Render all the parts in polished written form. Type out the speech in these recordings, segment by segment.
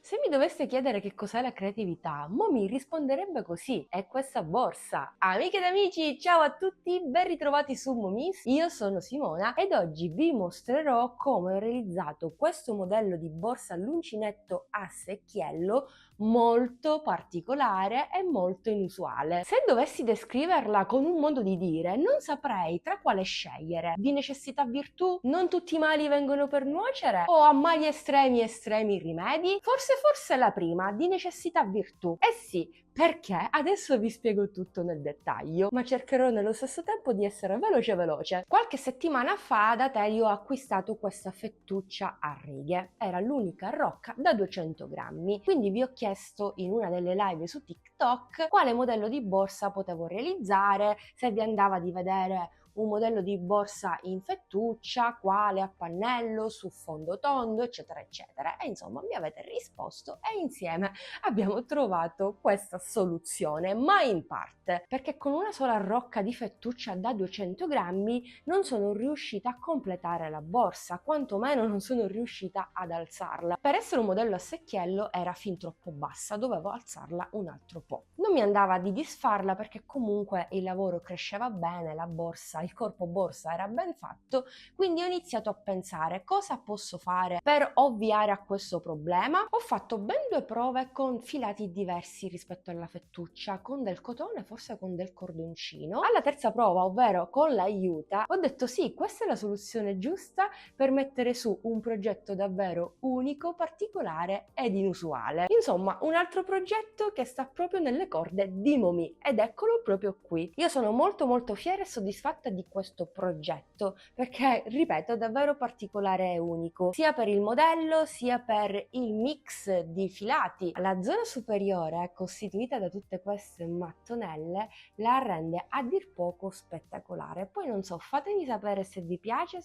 Se mi doveste chiedere che cos'è la creatività, mo mi risponderebbe così: è questa borsa. Amiche ed amici, ciao a tutti, ben ritrovati su Momis. Io sono Simona ed oggi vi mostrerò come ho realizzato questo modello di borsa all'uncinetto a secchiello molto particolare e molto inusuale. Se dovessi descriverla con un modo di dire, non saprei tra quale scegliere. Di necessità virtù? Non tutti i mali vengono per nuocere? O a mali estremi rimedi? Forse la prima, di necessità virtù. Eh sì, perché adesso vi spiego tutto nel dettaglio, ma cercherò nello stesso tempo di essere veloce. Qualche settimana fa da te ho acquistato questa fettuccia a righe, era l'unica rocca da 200 grammi, quindi vi ho chiesto in una delle live su TikTok quale modello di borsa potevo realizzare, se vi andava di vedere un modello di borsa in fettuccia, quale a pannello, su fondo tondo, eccetera. E insomma mi avete risposto e insieme abbiamo trovato questa soluzione, ma in parte, perché con una sola rocca di fettuccia da 200 grammi non sono riuscita a completare la borsa, quantomeno non sono riuscita ad alzarla. Per essere un modello a secchiello era fin troppo bassa, dovevo alzarla un altro po'. Non mi andava di disfarla perché comunque il lavoro cresceva bene, la borsa, il corpo borsa era ben fatto, quindi ho iniziato a pensare cosa posso fare per ovviare a questo problema. Ho fatto ben due prove con filati diversi rispetto alla fettuccia, con del cotone, forse con del cordoncino. Alla terza prova, ovvero con l'aiuta, ho detto sì, questa è la soluzione giusta per mettere su un progetto davvero unico, particolare ed inusuale. Insomma, un altro progetto che sta proprio nelle corde di Momi ed eccolo proprio qui. Io sono molto fiera e soddisfatta di questo progetto perché, ripeto, è davvero particolare e unico, sia per il modello sia per il mix di filati. La zona superiore, costituita da tutte queste mattonelle, la rende a dir poco spettacolare. Poi non so, fatemi sapere se vi piace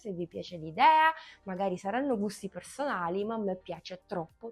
l'idea, magari saranno gusti personali, ma a me piace troppo.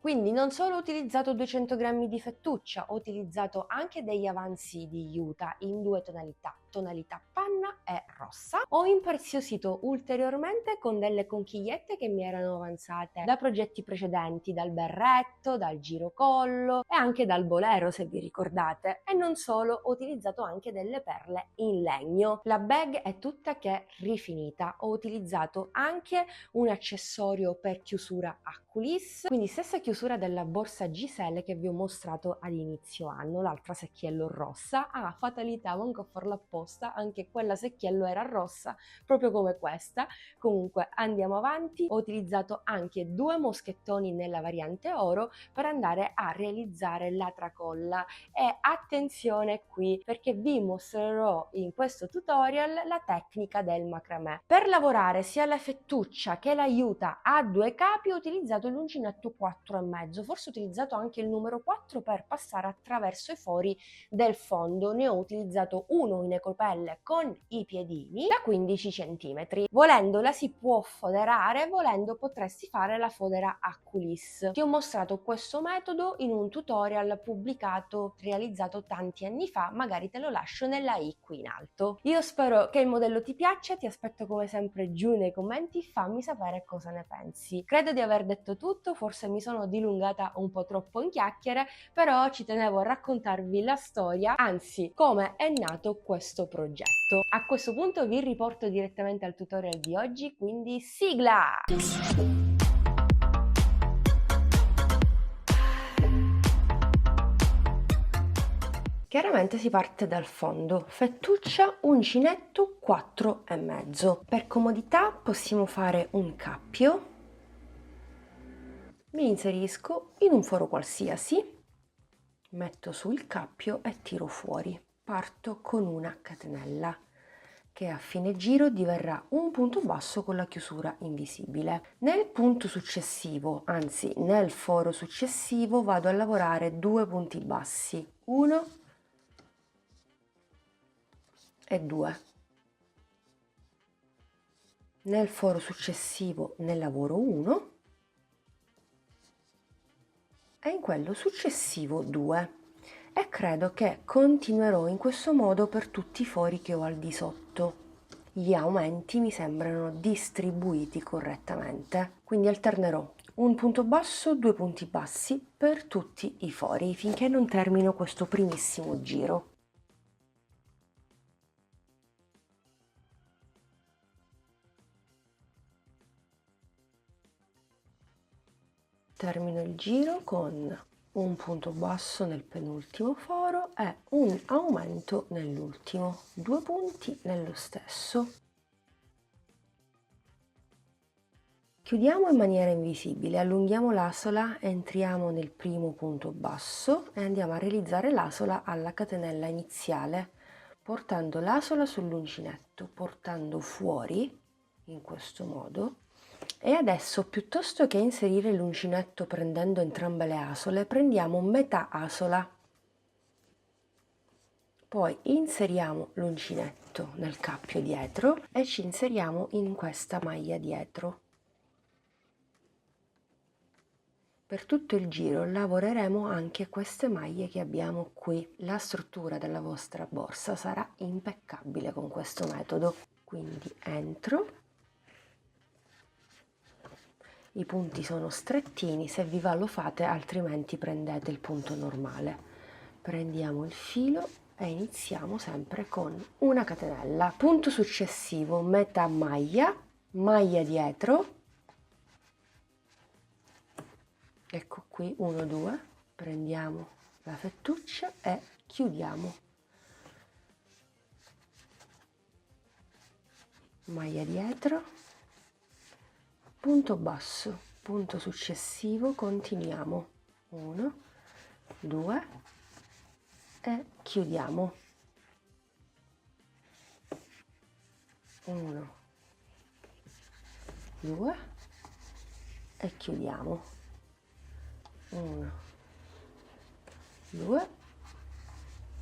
Quindi non solo ho utilizzato 200 grammi di fettuccia, ho utilizzato anche degli avanzi di juta in due tonalità panna e rossa. Ho impreziosito ulteriormente con delle conchigliette che mi erano avanzate da progetti precedenti, dal berretto, dal girocollo e anche dal bolero, se vi ricordate. E non solo, ho utilizzato anche delle perle in legno. La bag è tutta che rifinita. Ho utilizzato anche un accessorio per chiusura a culisse, quindi stessa chiusura della borsa Giselle che vi ho mostrato ad inizio anno, l'altra secchiello rossa. Fatalità, manco a farlo apposta, anche quella secchiello era rossa, proprio come questa. Comunque andiamo avanti. Ho utilizzato anche due moschettoni nella variante oro per andare a realizzare la tracolla e attenzione qui perché vi mostrerò in questo tutorial la tecnica del macramè. Per lavorare sia la fettuccia che l'aiuta a due capi ho utilizzato l'uncinetto 4,5, forse ho utilizzato anche il numero 4 per passare attraverso i fori del fondo. Ne ho utilizzato uno in ecopelle con i piedini da 15 cm. Volendo la si può foderare, volendo potresti fare la fodera a culisse. Ti ho mostrato questo metodo in un tutorial realizzato tanti anni fa, magari te lo lascio nella i qui in alto. Io spero che il modello ti piaccia, ti aspetto come sempre giù nei commenti, fammi sapere cosa ne pensi. Credo di aver detto tutto, forse mi sono dilungata un po' troppo in chiacchiere, però ci tenevo a raccontarvi la storia, anzi come è nato questo progetto. A questo punto vi riporto direttamente al tutorial di oggi, quindi sigla! Chiaramente si parte dal fondo, fettuccia uncinetto 4,5. Per comodità possiamo fare un cappio. Mi inserisco in un foro qualsiasi, metto sul cappio e tiro fuori. Parto con una catenella che a fine giro diverrà un punto basso con la chiusura invisibile. Nel punto successivo, anzi nel foro successivo, vado a lavorare due punti bassi, 1 e 2. Nel foro successivo ne lavoro 1 e in quello successivo 2 e credo che continuerò in questo modo per tutti i fori che ho al di sotto. Gli aumenti mi sembrano distribuiti correttamente, quindi alternerò un punto basso, 2 punti bassi per tutti i fori finché non termino questo primissimo giro. Termino il giro con un punto basso nel penultimo foro e un aumento nell'ultimo, 2 punti nello stesso. Chiudiamo in maniera invisibile, allunghiamo l'asola, entriamo nel primo punto basso e andiamo a realizzare l'asola alla catenella iniziale, portando l'asola sull'uncinetto, portando fuori in questo modo. E adesso, piuttosto che inserire l'uncinetto prendendo entrambe le asole, prendiamo metà asola. Poi inseriamo l'uncinetto nel cappio dietro e ci inseriamo in questa maglia dietro. Per tutto il giro lavoreremo anche queste maglie che abbiamo qui. La struttura della vostra borsa sarà impeccabile con questo metodo. Quindi entro. I punti sono strettini, se vi va lo fate, altrimenti prendete il punto normale. Prendiamo il filo e iniziamo sempre con una catenella. Punto successivo, metà maglia, maglia dietro. Ecco qui, 1, 2, prendiamo la fettuccia e chiudiamo. Maglia dietro, punto basso, punto successivo, continuiamo. 1, 2 e chiudiamo. 1, 2 e chiudiamo. 1, 2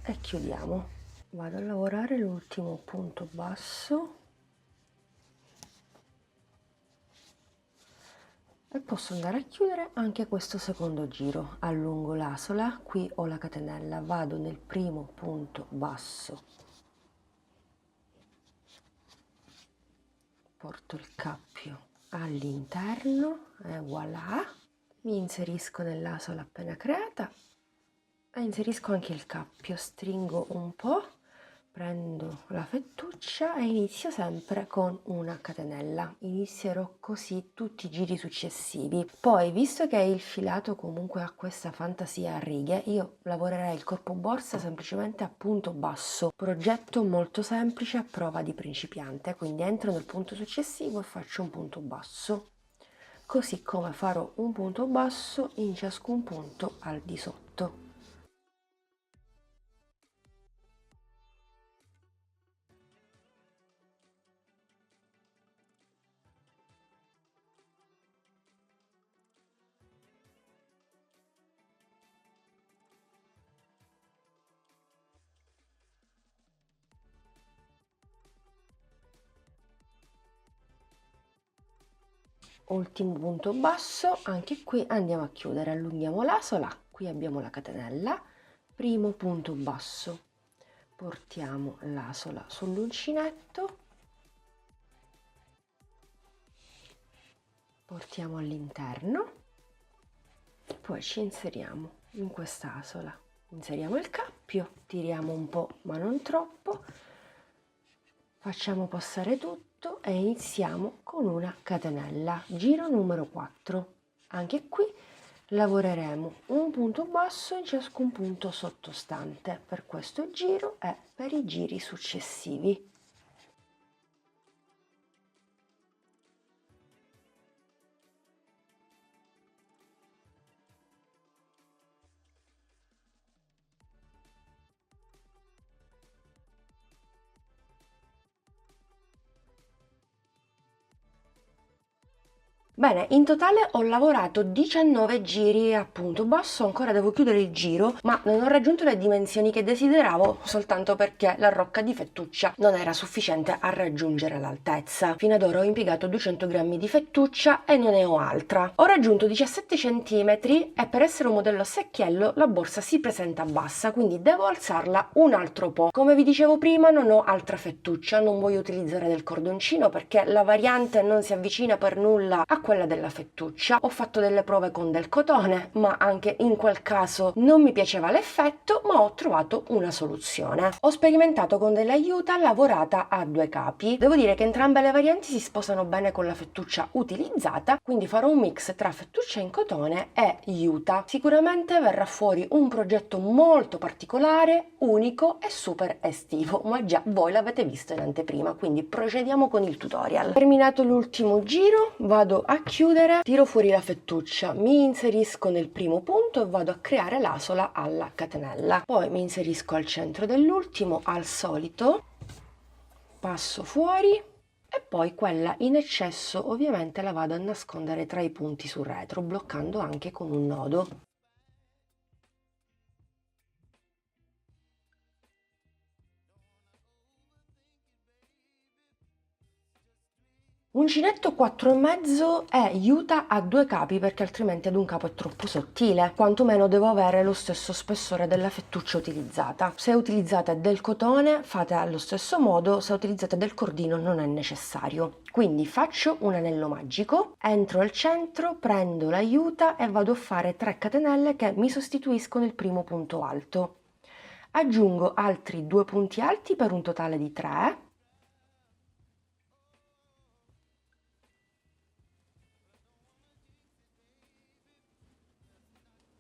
e chiudiamo. Vado a lavorare l'ultimo punto basso e posso andare a chiudere anche questo secondo giro. Allungo l'asola, qui ho la catenella, vado nel primo punto basso, porto il cappio all'interno e voilà. Mi inserisco nell'asola appena creata e inserisco anche il cappio, stringo un po', prendo la fettuccia e inizio sempre con una catenella. Inizierò così tutti i giri successivi. Poi, visto che il filato comunque ha questa fantasia a righe, io lavorerei il corpo borsa semplicemente a punto basso. Progetto molto semplice a prova di principiante, quindi entro nel punto successivo e faccio un punto basso. Così come farò un punto basso in ciascun punto al di sotto. Ultimo punto basso, anche qui andiamo a chiudere, allunghiamo l'asola, qui abbiamo la catenella, primo punto basso, portiamo l'asola sull'uncinetto, portiamo all'interno, poi ci inseriamo in questa asola, inseriamo il cappio, tiriamo un po' ma non troppo, facciamo passare tutto e iniziamo con una catenella, giro numero 4. Anche qui lavoreremo un punto basso in ciascun punto sottostante per questo giro e per i giri successivi. Bene, in totale ho lavorato 19 giri a punto basso, ancora devo chiudere il giro, ma non ho raggiunto le dimensioni che desideravo soltanto perché la rocca di fettuccia non era sufficiente a raggiungere l'altezza. Fino ad ora ho impiegato 200 grammi di fettuccia e non ne ho altra. Ho raggiunto 17 cm e per essere un modello a secchiello la borsa si presenta bassa, quindi devo alzarla un altro po'. Come vi dicevo prima, non ho altra fettuccia, non voglio utilizzare del cordoncino perché la variante non si avvicina per nulla a quella della fettuccia. Ho fatto delle prove con del cotone, ma anche in quel caso non mi piaceva l'effetto, ma ho trovato una soluzione. Ho sperimentato con dell'aiuta lavorata a 2 capi. Devo dire che entrambe le varianti si sposano bene con la fettuccia utilizzata, quindi farò un mix tra fettuccia in cotone e juta. Sicuramente verrà fuori un progetto molto particolare, unico e super estivo, ma già voi l'avete visto in anteprima, quindi procediamo con il tutorial. Terminato l'ultimo giro, vado a chiudere, tiro fuori la fettuccia, mi inserisco nel primo punto e vado a creare l'asola alla catenella. Poi mi inserisco al centro dell'ultimo, al solito, passo fuori e poi quella in eccesso ovviamente la vado a nascondere tra i punti sul retro, bloccando anche con un nodo. Uncinetto 4,5 è juta a 2 capi perché altrimenti ad un capo è troppo sottile, quantomeno devo avere lo stesso spessore della fettuccia utilizzata. Se utilizzate del cotone fate allo stesso modo, se utilizzate del cordino non è necessario. Quindi faccio un anello magico, entro al centro, prendo la juta e vado a fare 3 catenelle che mi sostituiscono il primo punto alto. Aggiungo altri 2 punti alti per un totale di 3.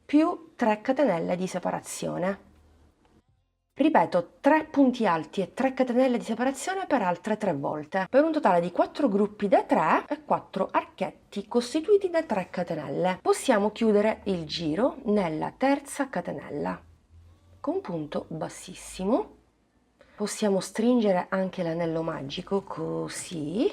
Più 3 catenelle di separazione. Ripeto 3 punti alti e 3 catenelle di separazione per altre 3 volte, per un totale di 4 gruppi da 3 e 4 archetti costituiti da 3 catenelle. Possiamo chiudere il giro nella terza catenella con punto bassissimo. Possiamo stringere anche l'anello magico così,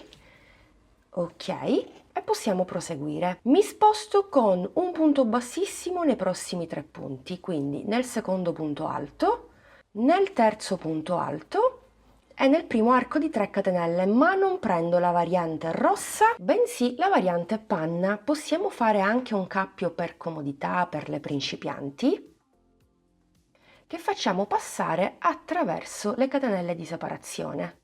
ok, e possiamo proseguire. Mi sposto con un punto bassissimo nei prossimi 3 punti, quindi nel secondo punto alto, nel terzo punto alto e nel primo arco di 3 catenelle, ma non prendo la variante rossa, bensì la variante panna. Possiamo fare anche un cappio per comodità per le principianti, che facciamo passare attraverso le catenelle di separazione,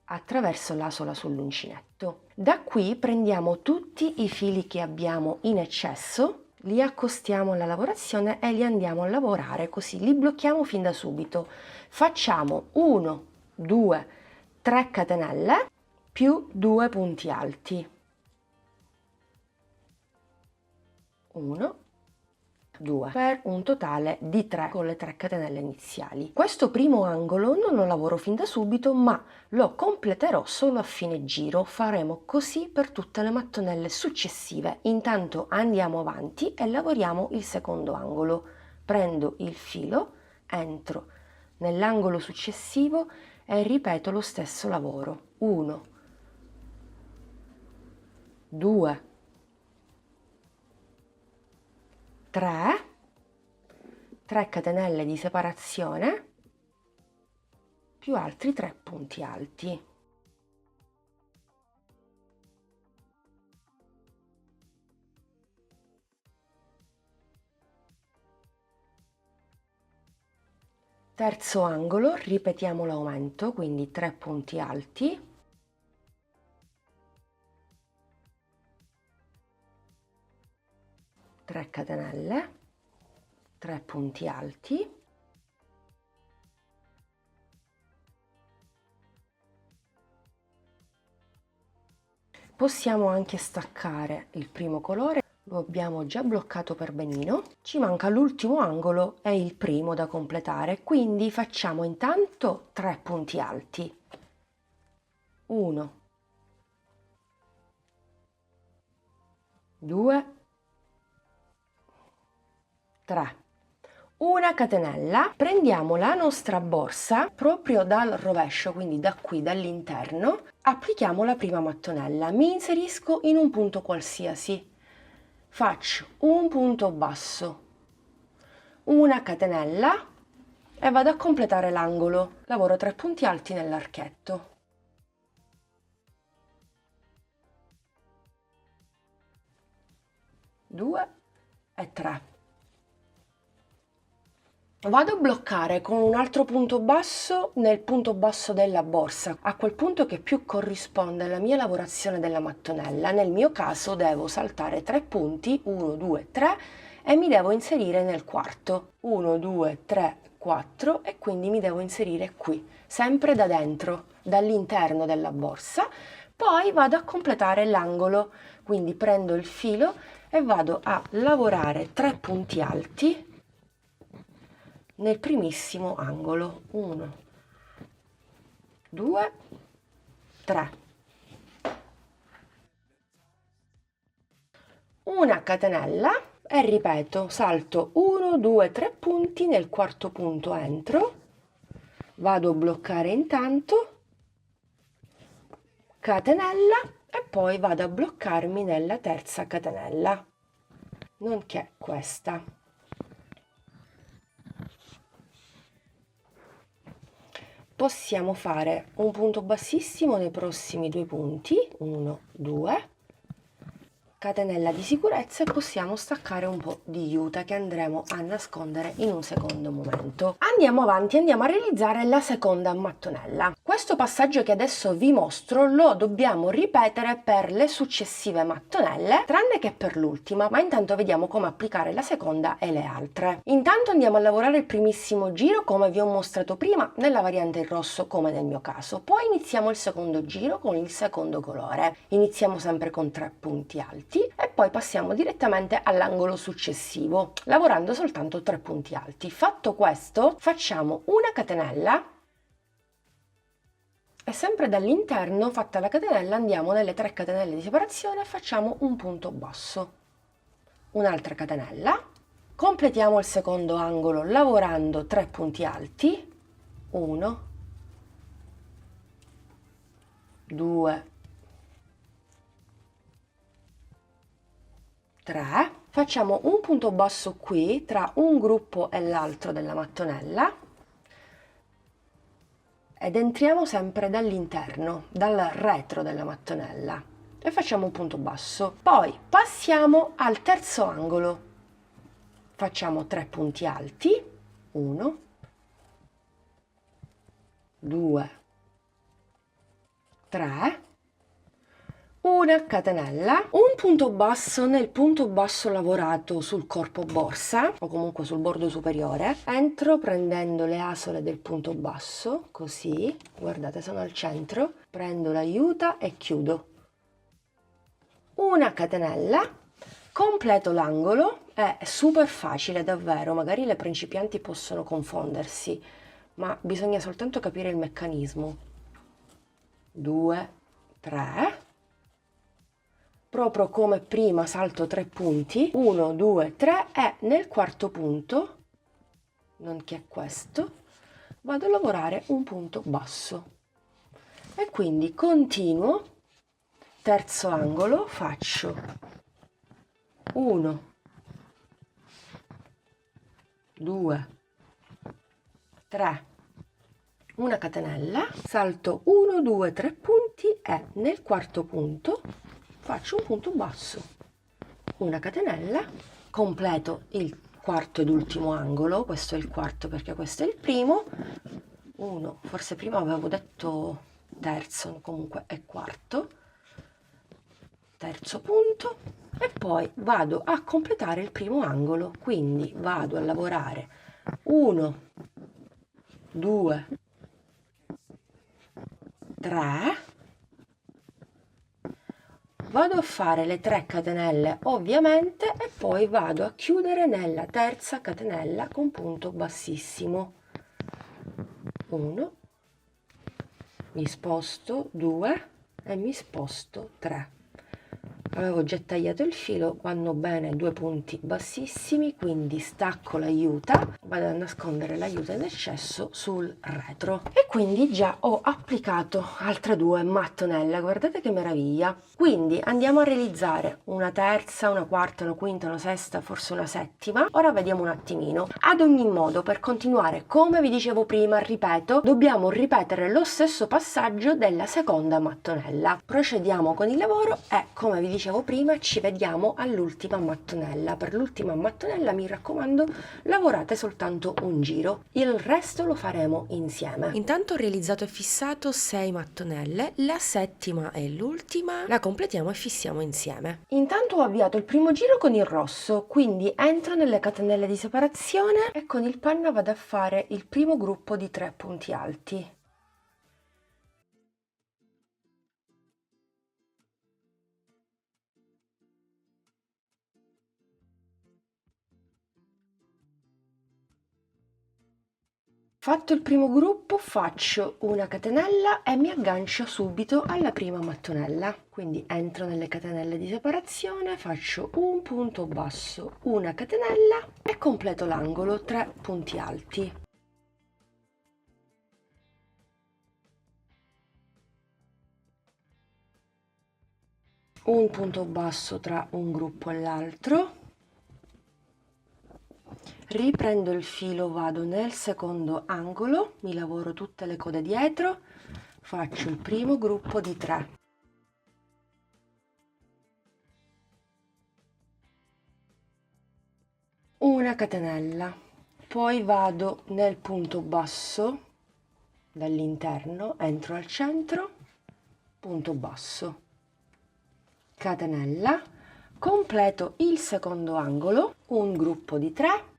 attraverso l'asola sull'uncinetto. Da qui prendiamo tutti i fili che abbiamo in eccesso, li accostiamo alla lavorazione e li andiamo a lavorare così, li blocchiamo fin da subito. Facciamo 1, 2, 3 catenelle più 2 punti alti. 1, 2 per un totale di 3 con le 3 catenelle iniziali. Questo primo angolo non lo lavoro fin da subito, ma lo completerò solo a fine giro. Faremo così per tutte le mattonelle successive. Intanto andiamo avanti e lavoriamo il secondo angolo. Prendo il filo, entro nell'angolo successivo e ripeto lo stesso lavoro. 1, 2, 3 catenelle di separazione più altri 3 punti alti. Terzo angolo, ripetiamo l'aumento, quindi 3 punti alti, 3 catenelle, 3 punti alti, possiamo anche staccare il primo colore, lo abbiamo già bloccato per benino, ci manca l'ultimo angolo e il primo da completare, quindi facciamo intanto 3 punti alti, 1, 2, 3. Una catenella, prendiamo la nostra borsa proprio dal rovescio, quindi da qui, dall'interno, applichiamo la prima mattonella, mi inserisco in un punto qualsiasi, faccio un punto basso, una catenella e vado a completare l'angolo, lavoro 3 punti alti nell'archetto. 2 e 3. Vado a bloccare con un altro punto basso nel punto basso della borsa, a quel punto che più corrisponde alla mia lavorazione della mattonella. Nel mio caso devo saltare 3 punti, 1, 2, 3, e mi devo inserire nel quarto. 1, 2, 3, 4, e quindi mi devo inserire qui, sempre da dentro, dall'interno della borsa. Poi vado a completare l'angolo, quindi prendo il filo e vado a lavorare 3 punti alti nel primissimo angolo. 1, 2, 3. Una catenella e ripeto, salto 1, 2, 3 punti, nel quarto punto entro, vado a bloccare intanto, catenella e poi vado a bloccarmi nella terza catenella, nonché questa. Possiamo fare un punto bassissimo nei prossimi 2 punti, 1, 2, catenella di sicurezza, e possiamo staccare un po' di juta che andremo a nascondere in un secondo momento. Andiamo avanti, andiamo a realizzare la seconda mattonella. Questo passaggio che adesso vi mostro lo dobbiamo ripetere per le successive mattonelle, tranne che per l'ultima, ma intanto vediamo come applicare la seconda e le altre. Intanto andiamo a lavorare il primissimo giro come vi ho mostrato prima nella variante in rosso, come nel mio caso. Poi iniziamo il secondo giro con il secondo colore. Iniziamo sempre con 3 punti alti e poi passiamo direttamente all'angolo successivo, lavorando soltanto 3 punti alti. Fatto questo, facciamo una catenella e sempre dall'interno, fatta la catenella, andiamo nelle 3 catenelle di separazione e facciamo un punto basso, un'altra catenella, completiamo il secondo angolo lavorando 3 punti alti, 1, 2, 3, facciamo un punto basso qui tra un gruppo e l'altro della mattonella ed entriamo sempre dall'interno, dal retro della mattonella, e facciamo un punto basso. Poi passiamo al terzo angolo, facciamo 3 punti alti, 1, 2, 3, una catenella, un punto basso nel punto basso lavorato sul corpo borsa o comunque sul bordo superiore, entro prendendo le asole del punto basso, così, guardate, sono al centro, prendo l'aiuta e chiudo, una catenella, completo l'angolo. È super facile davvero, magari le principianti possono confondersi, ma bisogna soltanto capire il meccanismo. 2, 3, proprio come prima salto 3 punti, 1, 2, 3, e nel quarto punto, nonché questo, vado a lavorare un punto basso e quindi continuo, terzo angolo, faccio 1, 2, 3, una catenella, salto 1, 2, 3 punti e nel quarto punto faccio un punto basso, una catenella, completo il quarto ed ultimo angolo. Questo è il quarto perché questo è il primo, uno, forse prima avevo detto terzo, comunque è quarto, terzo punto, e poi vado a completare il primo angolo, quindi vado a lavorare 1, 2, 3, vado a fare le 3 catenelle ovviamente e poi vado a chiudere nella terza catenella con punto bassissimo, 1, mi sposto 2 e mi sposto 3. Avevo già tagliato il filo, vanno bene 2 punti bassissimi, quindi stacco l'aiuta, vado a nascondere l'aiuta in eccesso sul retro e quindi già ho applicato altre 2 mattonelle. Guardate che meraviglia. Quindi andiamo a realizzare una terza, una quarta, una quinta, una sesta, forse una settima. Ora vediamo un attimino. Ad ogni modo, per continuare, come vi dicevo prima, ripeto, dobbiamo ripetere lo stesso passaggio della seconda mattonella. Procediamo con il lavoro e, come vi dicevo dicevo prima, ci vediamo all'ultima mattonella. Per l'ultima mattonella, mi raccomando, lavorate soltanto un giro, il resto lo faremo insieme. Intanto ho realizzato e fissato 6 mattonelle, la settima e l'ultima la completiamo e fissiamo insieme. Intanto ho avviato il primo giro con il rosso, quindi entro nelle catenelle di separazione e con il penna vado a fare il primo gruppo di 3 punti alti. Fatto il primo gruppo, faccio una catenella e mi aggancio subito alla prima mattonella. Quindi entro nelle catenelle di separazione, faccio un punto basso, una catenella e completo l'angolo, 3 punti alti. Un punto basso tra un gruppo e l'altro. Riprendo il filo, vado nel secondo angolo, mi lavoro tutte le code dietro, faccio il primo gruppo di 3. Una catenella, poi vado nel punto basso dall'interno, entro al centro, punto basso, catenella, completo il secondo angolo, un gruppo di 3.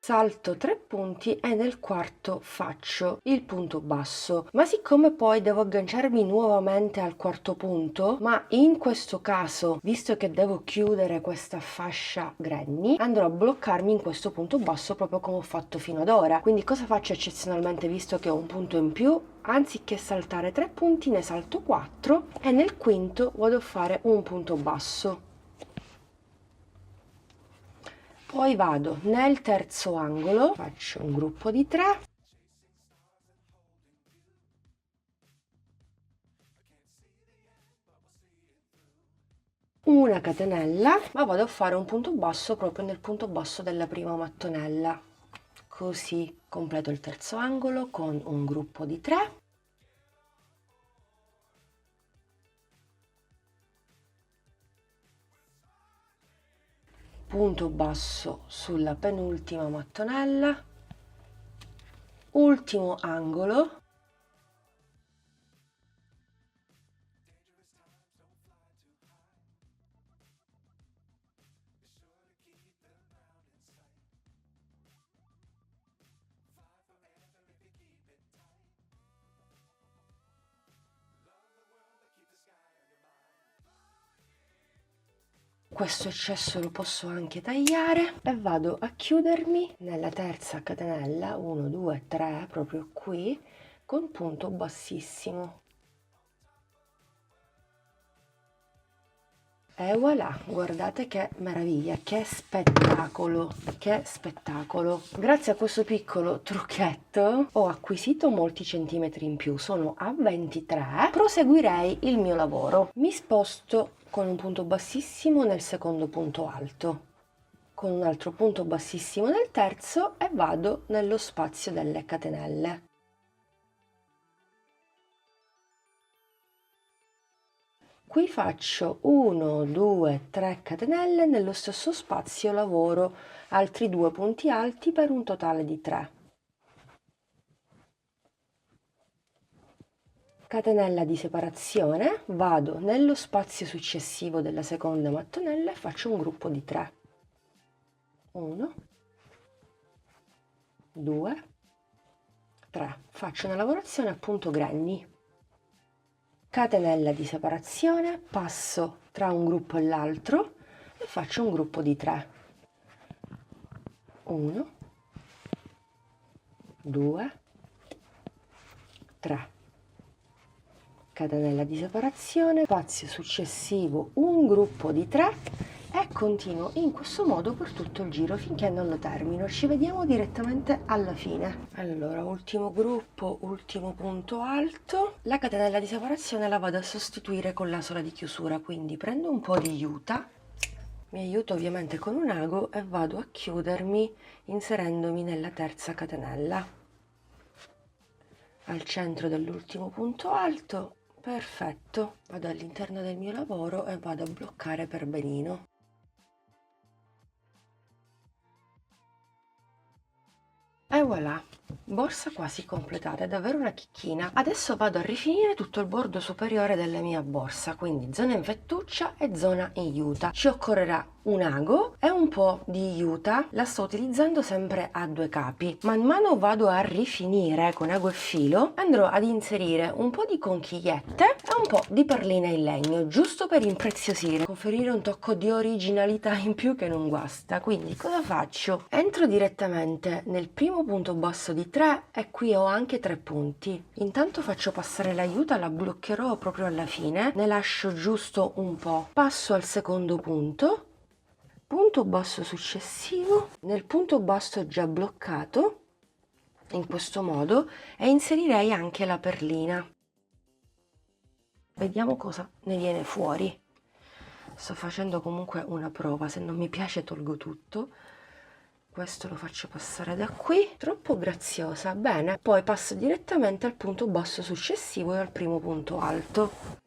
Salto 3 punti e nel quarto faccio il punto basso, ma siccome poi devo agganciarmi nuovamente al quarto punto, ma in questo caso, visto che devo chiudere questa fascia granny, andrò a bloccarmi in questo punto basso proprio come ho fatto fino ad ora. Quindi cosa faccio eccezionalmente, visto che ho un punto in più? Anziché saltare 3 punti ne salto 4 e nel quinto vado a fare un punto basso. Poi vado nel terzo angolo, faccio un gruppo di 3, una catenella, ma vado a fare un punto basso proprio nel punto basso della prima mattonella. Così completo il terzo angolo con un gruppo di 3. Punto basso sulla penultima mattonella, ultimo angolo, questo eccesso lo posso anche tagliare e vado a chiudermi nella terza catenella, 1 2 3, proprio qui, con punto bassissimo. E voilà, guardate che meraviglia, che spettacolo, che spettacolo. Grazie a questo piccolo trucchetto ho acquisito molti centimetri in più, sono a 23. Proseguirei il mio lavoro. Mi sposto con un punto bassissimo nel secondo punto alto, con un altro punto bassissimo nel terzo e vado nello spazio delle catenelle. Qui faccio 1 2 3 catenelle, nello stesso spazio lavoro altri 2 punti alti per un totale di 3. Catenella di separazione, vado nello spazio successivo della seconda mattonella e faccio un gruppo di 3. 1 2 3. Faccio una lavorazione a punto granny. Catenella di separazione, passo tra un gruppo e l'altro e faccio un gruppo di 3. 1 2 3. Catenella di separazione, spazio successivo, un gruppo di 3 e continuo in questo modo per tutto il giro finché non lo termino. Ci vediamo direttamente alla fine. Allora, ultimo gruppo, ultimo punto alto. La catenella di separazione la vado a sostituire con la sola di chiusura, quindi prendo un po' di aiuta, mi aiuto ovviamente con un ago e vado a chiudermi inserendomi nella terza catenella. al centro dell'ultimo punto alto. Perfetto, vado all'interno del mio lavoro e vado a bloccare per benino. E voilà, borsa quasi completata, è davvero una chicchina. Adesso vado a rifinire tutto il bordo superiore della mia borsa, quindi zona in fettuccia e zona in juta. Ci occorrerà un ago e un po' di juta, la sto utilizzando sempre a 2 capi. Man mano vado a rifinire con ago e filo, andrò ad inserire un po' di conchigliette e un po' di perline in legno, giusto per impreziosire, conferire un tocco di originalità in più che non guasta. Quindi cosa faccio? Entro direttamente nel primo punto basso di 3 e qui ho anche 3 punti. Intanto faccio passare l'aiuta, la bloccherò proprio alla fine, ne lascio giusto un po'. Passo al secondo punto. Punto basso successivo, nel punto basso già bloccato, in questo modo, e inserirei anche la perlina. Vediamo cosa ne viene fuori. Sto facendo comunque una prova, se non mi piace tolgo tutto. Questo lo faccio passare da qui, troppo graziosa, bene. Poi passo direttamente al punto basso successivo e al primo punto alto.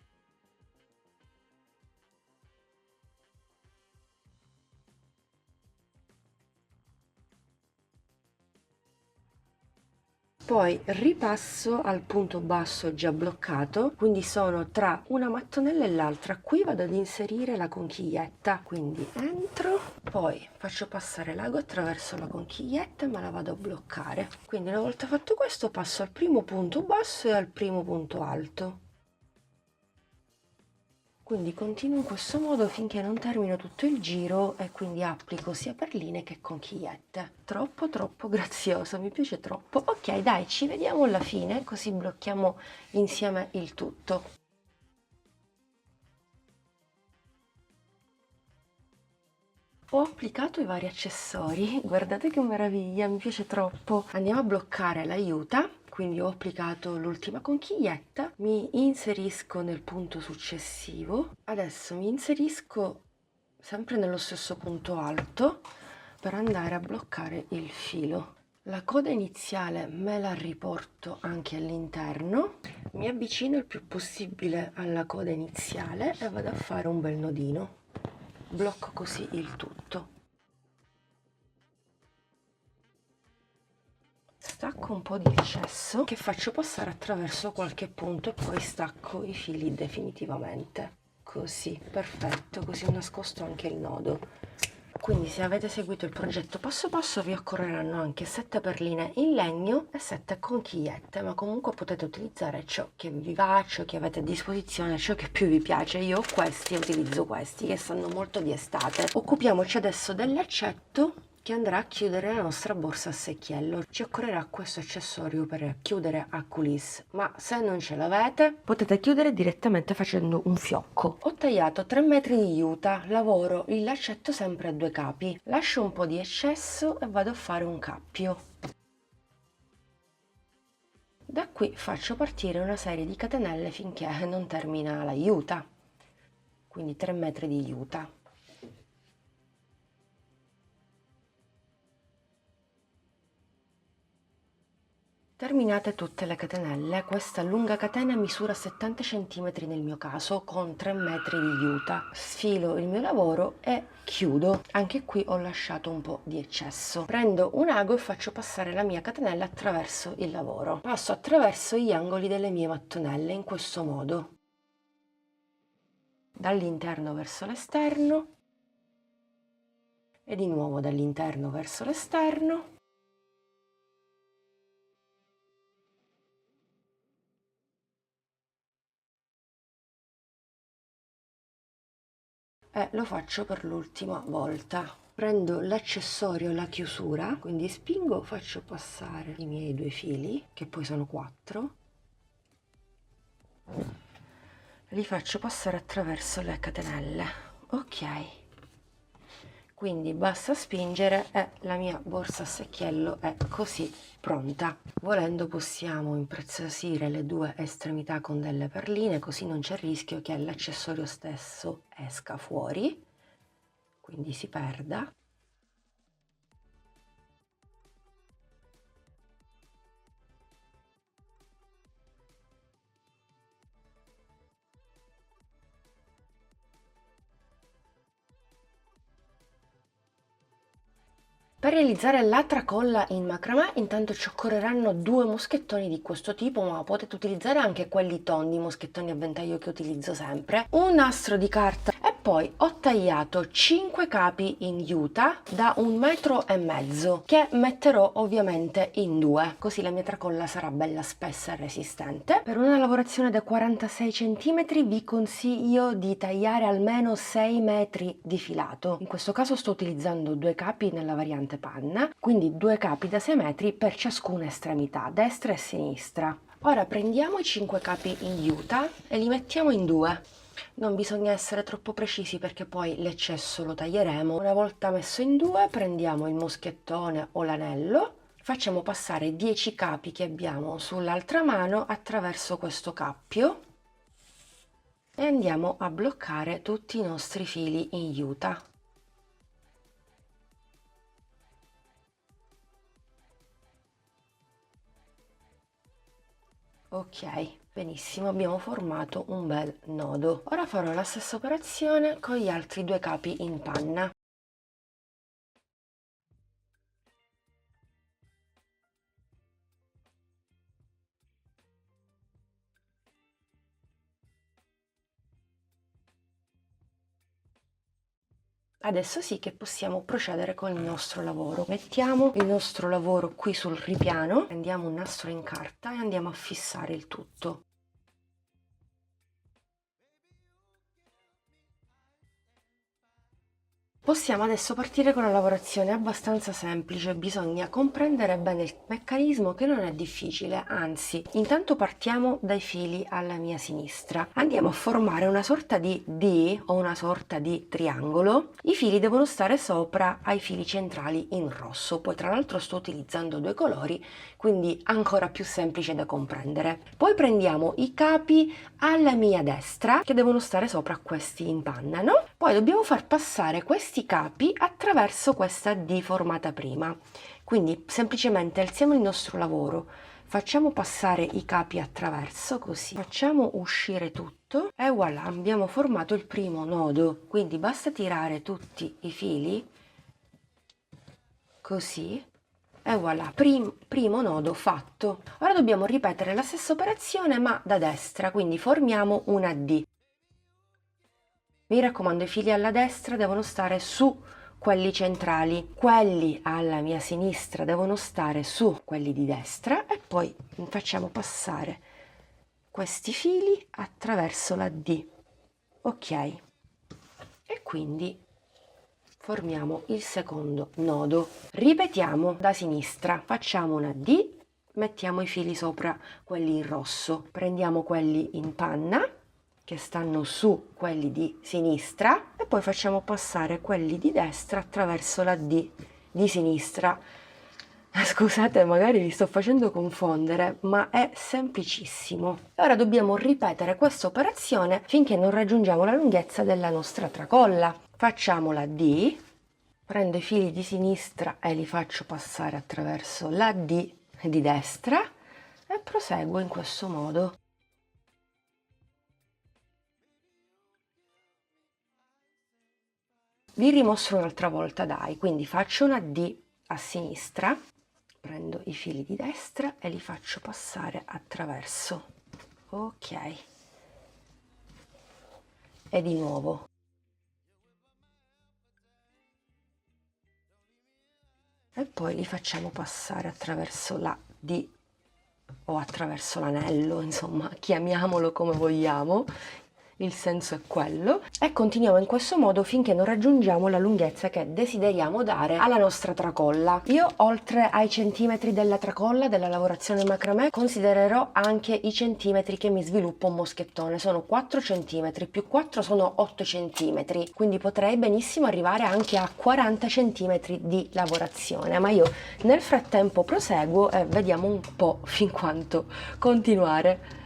Poi ripasso al punto basso già bloccato, quindi sono tra una mattonella e l'altra. Qui vado ad inserire la conchiglietta, quindi entro, poi faccio passare l'ago attraverso la conchiglietta ma la vado a bloccare. Quindi una volta fatto questo passo al primo punto basso e al primo punto alto. Quindi continuo in questo modo finché non termino tutto il giro e quindi applico sia perline che conchigliette. Troppo grazioso, mi piace troppo. Ok, dai, ci vediamo alla fine, così blocchiamo insieme il tutto. Ho applicato i vari accessori, guardate che meraviglia, mi piace troppo. Andiamo a bloccare l'aiuta. Quindi ho applicato l'ultima conchiglietta, mi inserisco nel punto successivo, adesso mi inserisco sempre nello stesso punto alto per andare a bloccare il filo. La coda iniziale me la riporto anche all'interno, mi avvicino il più possibile alla coda iniziale e vado a fare un bel nodino. Blocco così il tutto. Stacco un po' di eccesso che faccio passare attraverso qualche punto e poi stacco i fili definitivamente. Così, perfetto, così ho nascosto anche il nodo. Quindi se avete seguito il progetto passo passo vi occorreranno anche 7 perline in legno e 7 conchigliette, ma comunque potete utilizzare ciò che vi va, ciò che avete a disposizione, ciò che più vi piace. Io ho questi e utilizzo questi che sanno molto di estate. Occupiamoci adesso del laccetto che andrà a chiudere la nostra borsa a secchiello. Ci occorrerà questo accessorio per chiudere a coulisse, ma se non ce l'avete potete chiudere direttamente facendo un fiocco. Ho tagliato 3 metri di juta, lavoro il laccetto sempre a 2 capi, lascio un po' di eccesso e vado a fare un cappio. Da qui faccio partire una serie di catenelle finché non termina la juta, quindi 3 metri di juta. Terminate tutte le catenelle, questa lunga catena misura 70 cm nel mio caso con 3 metri di juta. Sfilo il mio lavoro e chiudo. Anche qui ho lasciato un po' di eccesso. Prendo un ago e faccio passare la mia catenella attraverso il lavoro. Passo attraverso gli angoli delle mie mattonelle in questo modo. Dall'interno verso l'esterno e di nuovo dall'interno verso l'esterno. E lo faccio per l'ultima volta. Prendo l'accessorio, la chiusura, quindi spingo, faccio passare i miei 2 fili, che poi sono 4, li faccio passare attraverso le catenelle. Ok, quindi basta spingere e la mia borsa a secchiello è così pronta. Volendo possiamo impreziosire le 2 estremità con delle perline, così non c'è il rischio che l'accessorio stesso esca fuori, quindi si perda. Per realizzare la tracolla in macramè intanto ci occorreranno 2 moschettoni di questo tipo, ma potete utilizzare anche quelli tondi, i moschettoni a ventaglio che utilizzo sempre, un nastro di carta e poi ho tagliato 5 capi in juta da 1,5 m che metterò ovviamente in 2, così la mia tracolla sarà bella spessa e resistente. Per una lavorazione da 46 cm vi consiglio di tagliare almeno 6 metri di filato. In questo caso sto utilizzando 2 capi nella variante panna, quindi 2 capi da 6 metri per ciascuna estremità, destra e sinistra. Ora prendiamo i 5 capi in juta e li mettiamo in 2. Non bisogna essere troppo precisi perché poi l'eccesso lo taglieremo. Una volta messo in 2 prendiamo il moschettone o l'anello, facciamo passare 10 capi che abbiamo sull'altra mano attraverso questo cappio e andiamo a bloccare tutti i nostri fili in juta. Ok, benissimo, abbiamo formato un bel nodo. Ora farò la stessa operazione con gli altri 2 capi in panna. Adesso sì che possiamo procedere con il nostro lavoro. Mettiamo il nostro lavoro qui sul ripiano, prendiamo un nastro in carta e andiamo a fissare il tutto. Possiamo adesso partire con una lavorazione abbastanza semplice, bisogna comprendere bene il meccanismo che non è difficile, anzi, intanto partiamo dai fili alla mia sinistra. Andiamo a formare una sorta di D o una sorta di triangolo. I fili devono stare sopra ai fili centrali in rosso, poi tra l'altro sto utilizzando 2 colori, quindi ancora più semplice da comprendere. Poi prendiamo i capi alla mia destra che devono stare sopra questi in panna, no? Poi dobbiamo far passare questi capi attraverso questa D formata prima, quindi semplicemente alziamo il nostro lavoro, facciamo passare i capi attraverso, così facciamo uscire tutto e voilà, abbiamo formato il primo nodo. Quindi basta tirare tutti i fili così e voilà, primo nodo fatto. Ora dobbiamo ripetere la stessa operazione ma da destra, quindi formiamo una D. Mi raccomando, i fili alla destra devono stare su quelli centrali, quelli alla mia sinistra devono stare su quelli di destra e poi facciamo passare questi fili attraverso la D. Ok, e quindi formiamo il secondo nodo. Ripetiamo da sinistra, facciamo una D, mettiamo i fili sopra quelli in rosso, prendiamo quelli in panna che stanno su quelli di sinistra e poi facciamo passare quelli di destra attraverso la D di sinistra. Scusate, magari vi sto facendo confondere, ma è semplicissimo. Ora dobbiamo ripetere questa operazione finché non raggiungiamo la lunghezza della nostra tracolla. Facciamo la D, prendo i fili di sinistra e li faccio passare attraverso la D di destra e proseguo in questo modo. Vi rimostro un'altra volta, dai, quindi faccio una D a sinistra, prendo i fili di destra e li faccio passare attraverso. Ok. E di nuovo. E poi li facciamo passare attraverso la D o attraverso l'anello, insomma, chiamiamolo come vogliamo. Il senso è quello e continuiamo in questo modo finché non raggiungiamo la lunghezza che desideriamo dare alla nostra tracolla. Io oltre ai centimetri della tracolla della lavorazione macramè considererò anche i centimetri che mi sviluppa un moschettone. Sono 4 centimetri più 4 sono 8 centimetri, quindi potrei benissimo arrivare anche a 40 centimetri di lavorazione, ma io nel frattempo proseguo e vediamo un po' fin quanto continuare.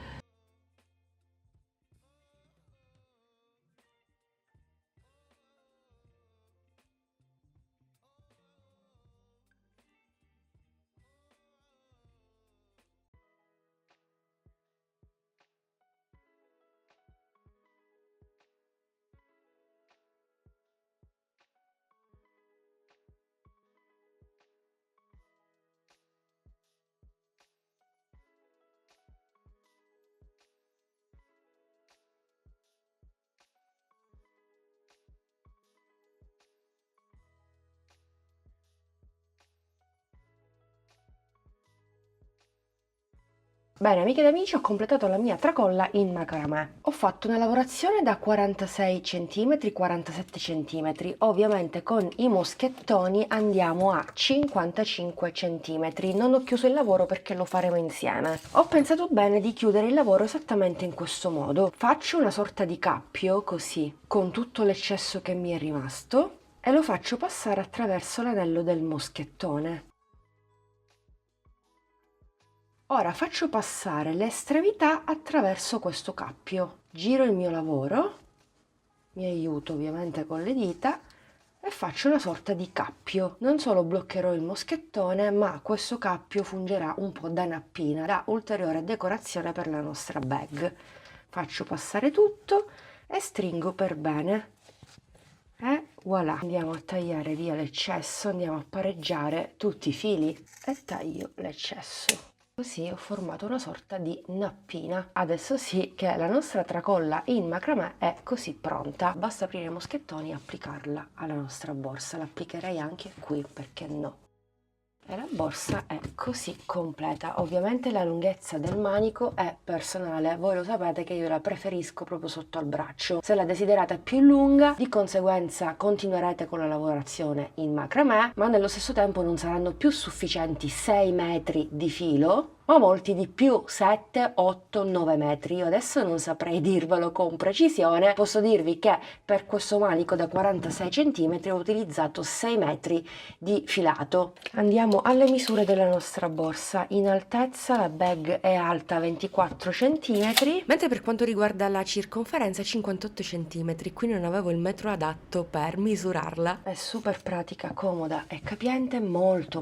Bene, amiche ed amici, ho completato la mia tracolla in macramè. Ho fatto una lavorazione da 46 cm, 47 cm. Ovviamente con i moschettoni andiamo a 55 cm. Non ho chiuso il lavoro perché lo faremo insieme. Ho pensato bene di chiudere il lavoro esattamente in questo modo. Faccio una sorta di cappio, così, con tutto l'eccesso che mi è rimasto, e lo faccio passare attraverso l'anello del moschettone. Ora faccio passare le estremità attraverso questo cappio, giro il mio lavoro, mi aiuto ovviamente con le dita e faccio una sorta di cappio. Non solo bloccherò il moschettone, ma questo cappio fungerà un po' da nappina, da ulteriore decorazione per la nostra bag. Faccio passare tutto e stringo per bene. E voilà, andiamo a tagliare via l'eccesso, andiamo a pareggiare tutti i fili e taglio l'eccesso. Così ho formato una sorta di nappina. Adesso sì che la nostra tracolla in macramè è così pronta. Basta aprire i moschettoni e applicarla alla nostra borsa. L'applicherei anche qui, perché no? E la borsa è così completa. Ovviamente la lunghezza del manico è personale, voi lo sapete che io la preferisco proprio sotto al braccio. Se la desiderate più lunga, di conseguenza continuerete con la lavorazione in macramè, ma nello stesso tempo non saranno più sufficienti 6 metri di filo, ma molti di più, 7, 8, 9 metri. Io adesso non saprei dirvelo con precisione, posso dirvi che per questo manico da 46 cm ho utilizzato 6 metri di filato. Andiamo alle misure della nostra borsa. In altezza la bag è alta 24 cm, mentre per quanto riguarda la circonferenza 58 cm. Qui non avevo il metro adatto per misurarla. È super pratica, comoda e capiente, molto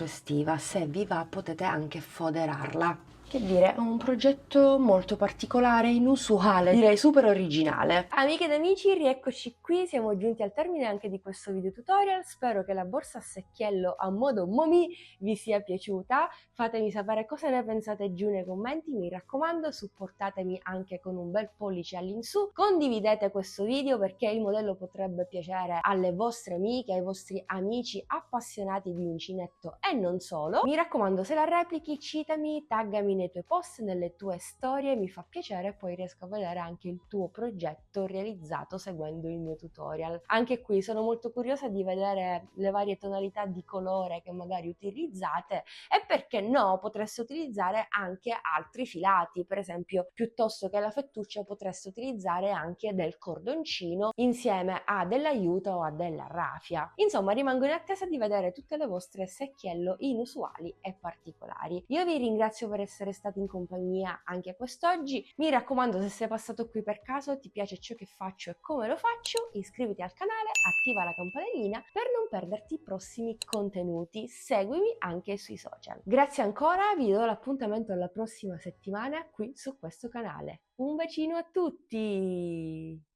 estiva. Se vi va potete anche foderarla. Che dire, è un progetto molto particolare, inusuale, direi super originale. Amiche ed amici, rieccoci qui, siamo giunti al termine anche di questo video tutorial. Spero che la borsa a secchiello a modo Momi vi sia piaciuta. Fatemi sapere cosa ne pensate giù nei commenti, mi raccomando, supportatemi anche con un bel pollice all'insù. Condividete questo video perché il modello potrebbe piacere alle vostre amiche, ai vostri amici appassionati di uncinetto e non solo. Mi raccomando, se la replichi, citami, taggami nei tuoi post, nelle tue storie, mi fa piacere, poi riesco a vedere anche il tuo progetto realizzato seguendo il mio tutorial. Anche qui sono molto curiosa di vedere le varie tonalità di colore che magari utilizzate e perché no, potreste utilizzare anche altri filati, per esempio piuttosto che la fettuccia potreste utilizzare anche del cordoncino insieme a dell'aiuto o a della raffia. Insomma, rimango in attesa di vedere tutte le vostre secchiello inusuali e particolari. Io vi ringrazio per essere stati in compagnia anche quest'oggi. Mi raccomando, se sei passato qui per caso, ti piace ciò che faccio e come lo faccio, iscriviti al canale, attiva la campanellina per non perderti i prossimi contenuti. Seguimi anche sui social. Grazie ancora, vi do l'appuntamento alla prossima settimana qui su questo canale. Un bacino a tutti!